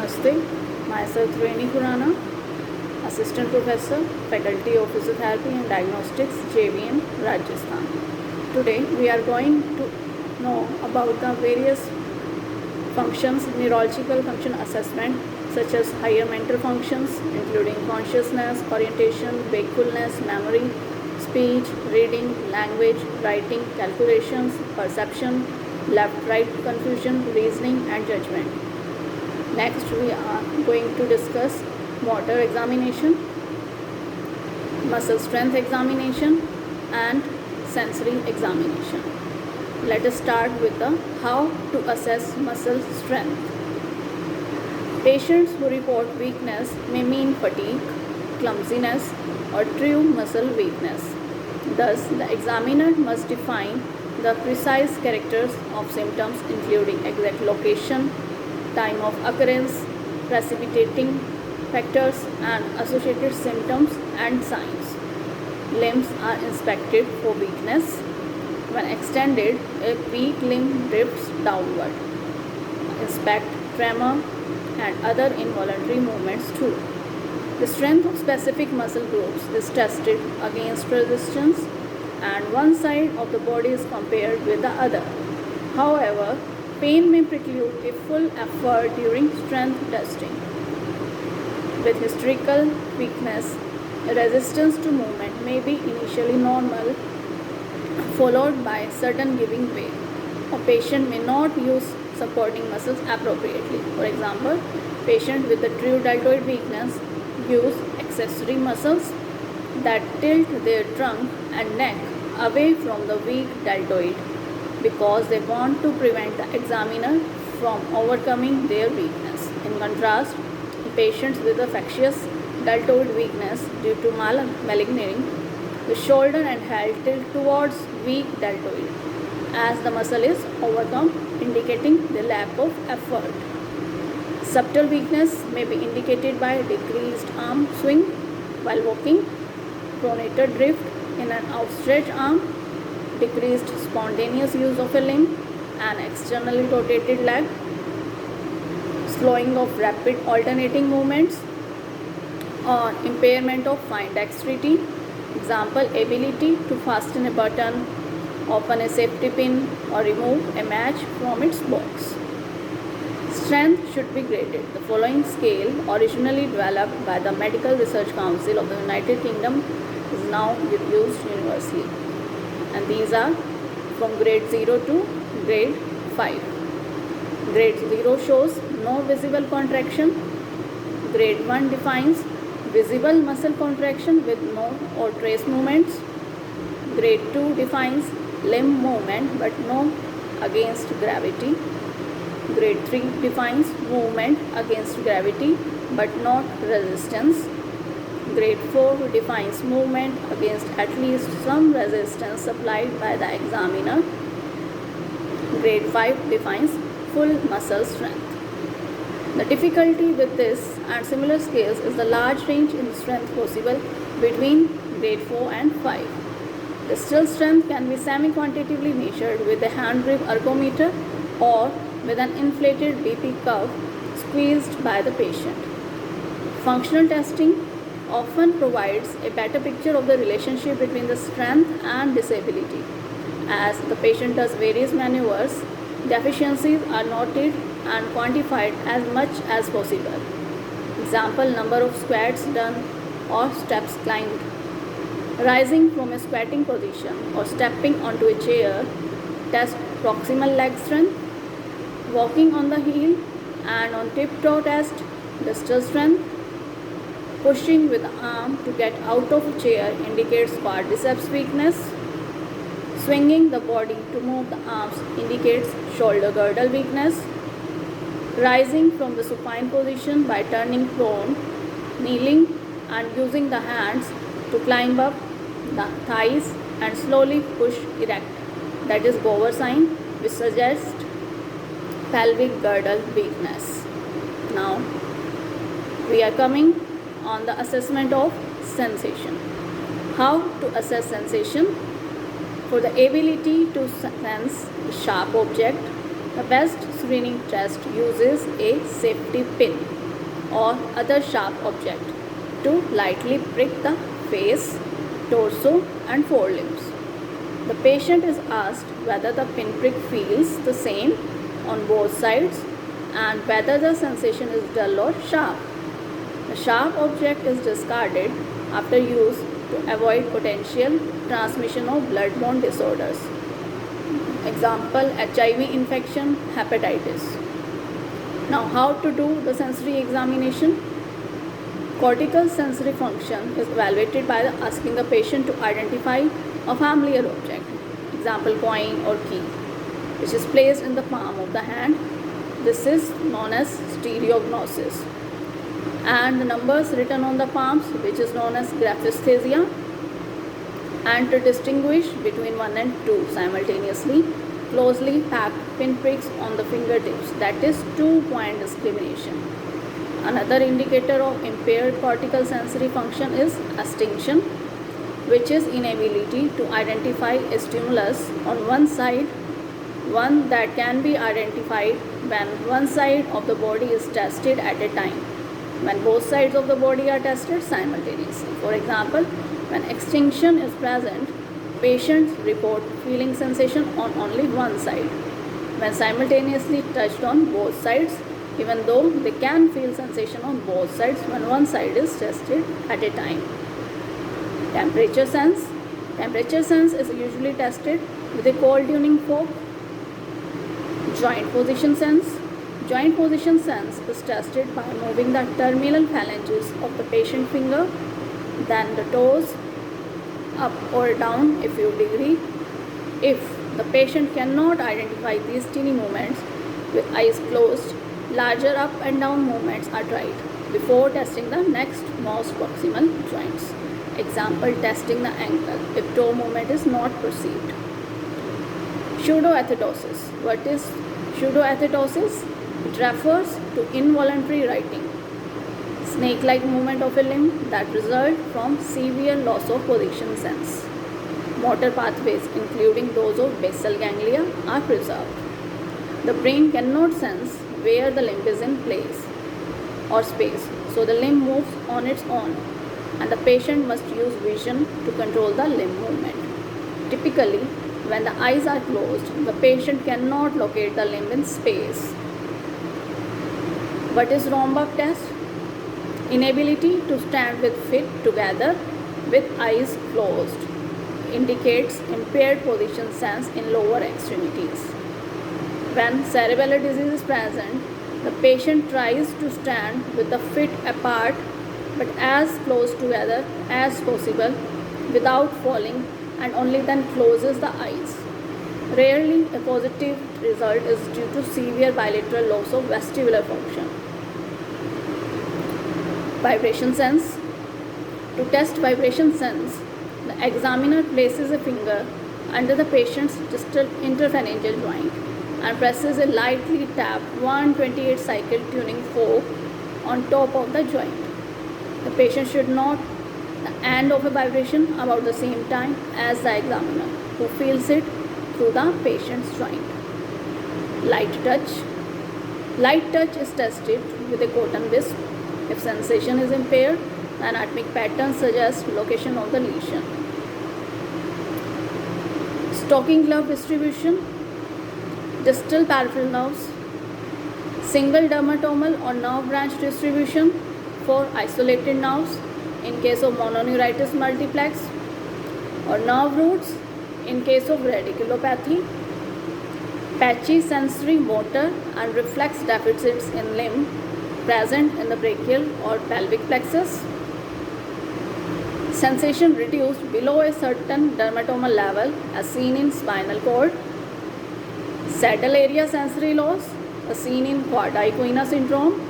Namaste. Myself Reni Khurana, Assistant Professor, Faculty of Physiotherapy and Diagnostics, JVM, Rajasthan. Today we are going to know about the various functions, neurological function assessment, such as higher mental functions including consciousness, orientation, wakefulness, memory, speech, reading, language, writing, calculations, perception, left-right confusion, reasoning and judgment. Next we are going to discuss motor examination, muscle strength examination and sensory examination. Let us start with the how to assess muscle strength. Patients who report weakness may mean fatigue, clumsiness or true muscle weakness. Thus, the examiner must define the precise characters of symptoms including exact location, time of occurrence, precipitating factors and associated symptoms and signs. Limbs are inspected for weakness. When extended, a weak limb drifts downward. Inspect tremor and other involuntary movements too. The strength of specific muscle groups is tested against resistance and one side of the body is compared with the other. However, pain may preclude a full effort during strength testing. With historical weakness, resistance to movement may be initially normal, followed by sudden giving way. A patient may not use supporting muscles appropriately. For example, patient with a true deltoid weakness use accessory muscles that tilt their trunk and neck away from the weak deltoid because they want to prevent the examiner from overcoming their weakness. In contrast, patients with a factious deltoid weakness due to maligning, the shoulder and head tilt towards weak deltoid as the muscle is overcome, indicating the lack of effort. Subtle weakness may be indicated by decreased arm swing while walking, pronated drift in an outstretched arm, decreased spontaneous use of a limb, an externally rotated leg, slowing of rapid alternating movements, or impairment of fine dexterity. Example, ability to fasten a button, open a safety pin, or remove a match from its box. Strength should be graded. The following scale, originally developed by the Medical Research Council of the United Kingdom, is now used universally. And these are from grade 0 to grade 5. Grade 0 shows no visible contraction. Grade 1 defines visible muscle contraction with no or trace movements. Grade 2 defines limb movement but no against gravity. Grade 3 defines movement against gravity but not resistance. Grade 4 defines movement against at least some resistance supplied by the examiner. Grade 5 defines full muscle strength. The difficulty with this and similar scales is the large range in strength possible between grade 4 and 5. The still strength can be semi-quantitatively measured with a hand grip ergometer or with an inflated BP curve squeezed by the patient. Functional testing often provides a better picture of the relationship between the strength and disability. As the patient does various maneuvers, deficiencies are noted and quantified as much as possible. Example, number of squats done or steps climbed. Rising from a squatting position or stepping onto a chair, test proximal leg strength. Walking on the heel and on tiptoe test distal strength. Pushing with the arm to get out of a chair indicates quadriceps weakness. Swinging the body to move the arms indicates shoulder girdle weakness. Rising from the supine position by turning prone, kneeling and using the hands to climb up the thighs and slowly push erect. That is Bower sign, which suggests pelvic girdle weakness. Now we are coming on the assessment of sensation. How to assess sensation? For the ability to sense a sharp object, the best screening test uses a safety pin or other sharp object to lightly prick the face, torso, and forelimbs. The patient is asked whether the pinprick feels the same on both sides and whether the sensation is dull or sharp. The sharp object is discarded after use to avoid potential transmission of bloodborne disorders. Example, HIV infection, hepatitis. Now, how to do the sensory examination? Cortical sensory function is evaluated by asking the patient to identify a familiar object, example coin or key, which is placed in the palm of the hand. This is known as stereognosis. And the numbers written on the palms, which is known as graphesthesia. And to distinguish between 1 and 2 simultaneously, closely packed pinpricks on the fingertips, that is 2-point discrimination. Another indicator of impaired cortical sensory function is astinction, which is inability to identify a stimulus on one side, one that can be identified when one side of the body is tested at a time, when both sides of the body are tested simultaneously. For example, when extinction is present, patients report feeling sensation on only one side. When simultaneously touched on both sides, even though they can feel sensation on both sides when one side is tested at a time. Temperature sense. Temperature sense is usually tested with a cold tuning fork. Joint position sense. Joint position sense is tested by moving the terminal phalanges of the patient finger, then the toes up or down a few degrees. If the patient cannot identify these teeny movements with eyes closed, larger up and down movements are tried before testing the next most proximal joints. Example, testing the ankle if toe movement is not perceived. Pseudoathetosis. What is pseudoathetosis? It refers to involuntary writing, snake-like movement of a limb that result from severe loss of position sense. Motor pathways, including those of basal ganglia, are preserved. The brain cannot sense where the limb is in place or space, so the limb moves on its own, and the patient must use vision to control the limb movement. Typically, when the eyes are closed, the patient cannot locate the limb in space. What is Rombach test? Inability to stand with feet together with eyes closed indicates impaired position sense in lower extremities. When cerebellar disease is present, the patient tries to stand with the feet apart but as close together as possible without falling, and only then closes the eyes. Rarely, a positive result is due to severe bilateral loss of vestibular function. Vibration sense. To test vibration sense, the examiner places a finger under the patient's distal interphalangeal joint and presses a lightly tapped 128 cycle tuning fork on top of the joint. The patient should note the end of a vibration about the same time as the examiner, who feels it through the patient's joint. Light touch. Light touch is tested with a cotton wisp. If sensation is impaired, the anatomic pattern suggests location of the lesion. Stocking glove distribution. Distal peripheral nerves. Single dermatomal or nerve branch distribution for isolated nerves in case of mononeuritis multiplex, or nerve roots in case of radiculopathy. Patchy sensory motor and reflex deficits in limb present in the brachial or pelvic plexus. Sensation reduced below a certain dermatomal level as seen in spinal cord. Saddle area sensory loss as seen in quad equina syndrome.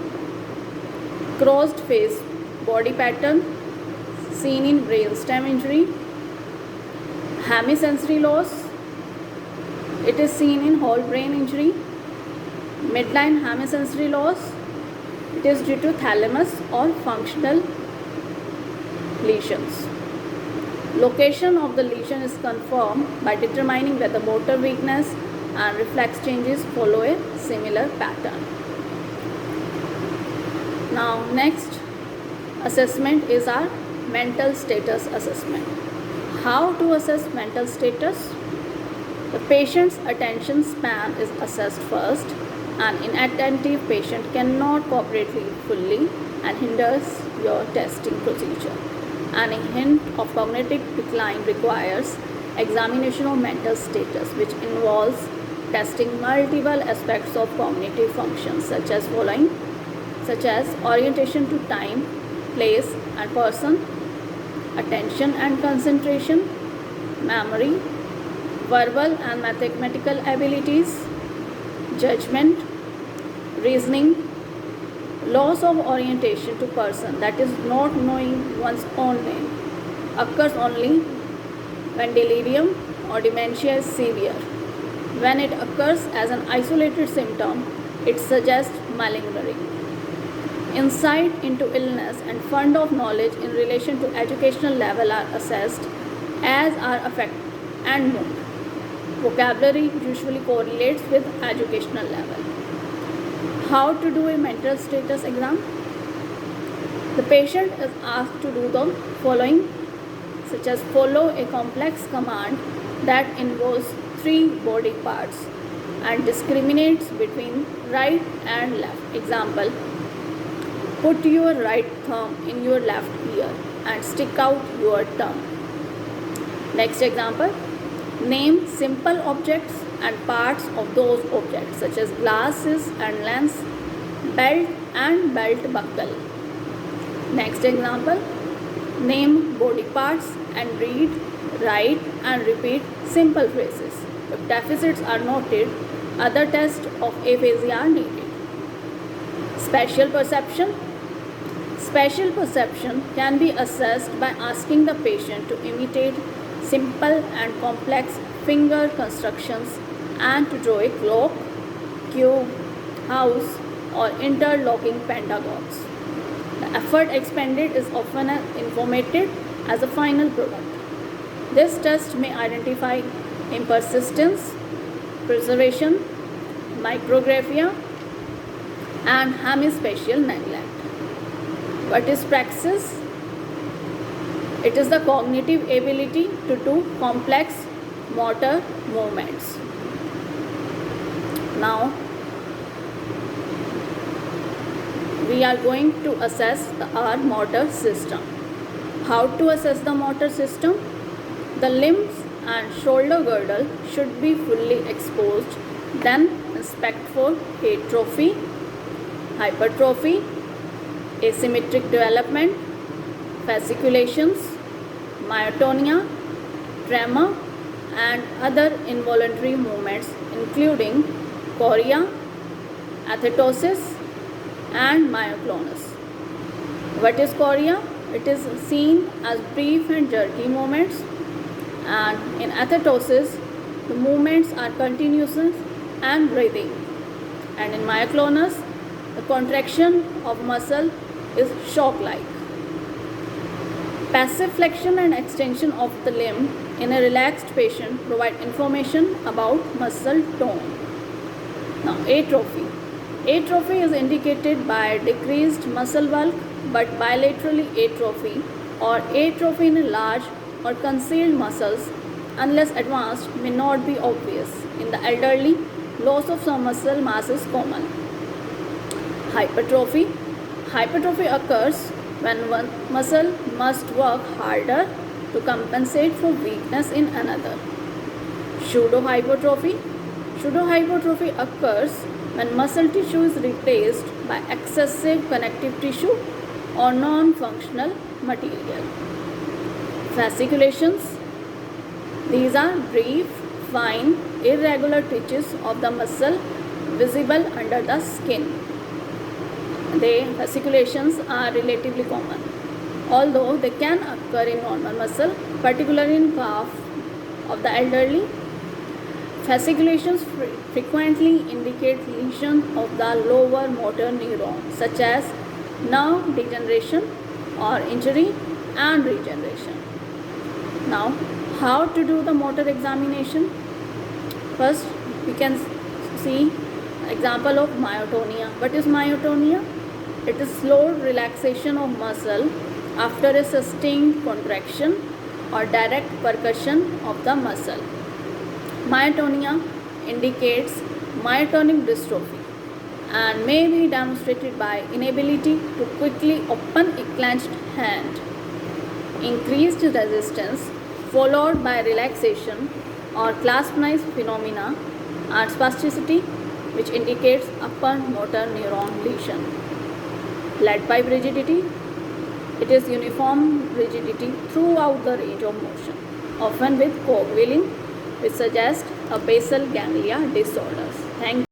Crossed face body pattern seen in brainstem injury. Hemisensory loss, it is seen in whole brain injury. Midline hemisensory loss, it is due to thalamus or functional lesions. Location of the lesion is confirmed by determining whether motor weakness and reflex changes follow a similar pattern. Now next assessment is our mental status assessment. How to assess mental status? The patient's attention span is assessed first. An inattentive patient cannot cooperate fully and hinders your testing procedure. Any hint of cognitive decline requires examination of mental status, which involves testing multiple aspects of cognitive functions such as orientation to time, place and person, attention and concentration, memory, verbal and mathematical abilities, judgment, reasoning. Loss of orientation to person, that is not knowing one's own name, occurs only when delirium or dementia is severe. When it occurs as an isolated symptom, it suggests malingering. Insight into illness and fund of knowledge in relation to educational level are assessed, as are affect and mood. Vocabulary usually correlates with educational level. How to do a mental status exam? The patient is asked to do the following, such as follow a complex command that involves 3 body parts and discriminates between right and left. Example, put your right thumb in your left ear and stick out your tongue. Next example, name simple objects and parts of those objects such as glasses and lens, belt and belt buckle. Next example, name body parts and read, write and repeat simple phrases. If deficits are noted, other tests of aphasia are needed. Spatial perception. Spatial perception can be assessed by asking the patient to imitate simple and complex finger constructions and to draw a clock, cube, house or interlocking pentagons. The effort expended is often informative as a final product. This test may identify impersistence, preservation, micrographia and hemispatial neglect. What is praxis? It is the cognitive ability to do complex motor movements. Now, we are going to assess our motor system. How to assess the motor system? The limbs and shoulder girdle should be fully exposed. Then inspect for atrophy, hypertrophy, asymmetric development, fasciculations, myotonia, tremor and other involuntary movements including chorea, athetosis and myoclonus. What is chorea? It is seen as brief and jerky movements, and in athetosis the movements are continuous and breathing, and in myoclonus the contraction of muscle is shock-like. Passive flexion and extension of the limb in a relaxed patient provide information about muscle tone. Now, atrophy. Atrophy is indicated by decreased muscle bulk, but bilaterally atrophy or atrophy in large or concealed muscles, unless advanced, may not be obvious. In the elderly, loss of some muscle mass is common. Hypertrophy. Hypertrophy occurs when one muscle must work harder to compensate for weakness in another. Pseudohypertrophy. Pseudohypertrophy occurs when muscle tissue is replaced by excessive connective tissue or non-functional material. Fasciculations. These are brief, fine, irregular twitches of the muscle visible under the skin. The fasciculations are relatively common, although they can occur in normal muscle, particularly in calf of the elderly. Fasciculations frequently indicate lesion of the lower motor neuron, such as nerve degeneration or injury and regeneration. Now, how to do the motor examination? First, We can see example of myotonia. What is myotonia? It is slow relaxation of muscle after a sustained contraction or direct percussion of the muscle. Myotonia indicates myotonic dystrophy and may be demonstrated by inability to quickly open a clenched hand, increased resistance followed by relaxation or clasp knife phenomena, and spasticity, which indicates upper motor neuron lesion. Led by rigidity, it is uniform rigidity throughout the range of motion, often with cogwheeling, which suggests a basal ganglia disorders. Thank you.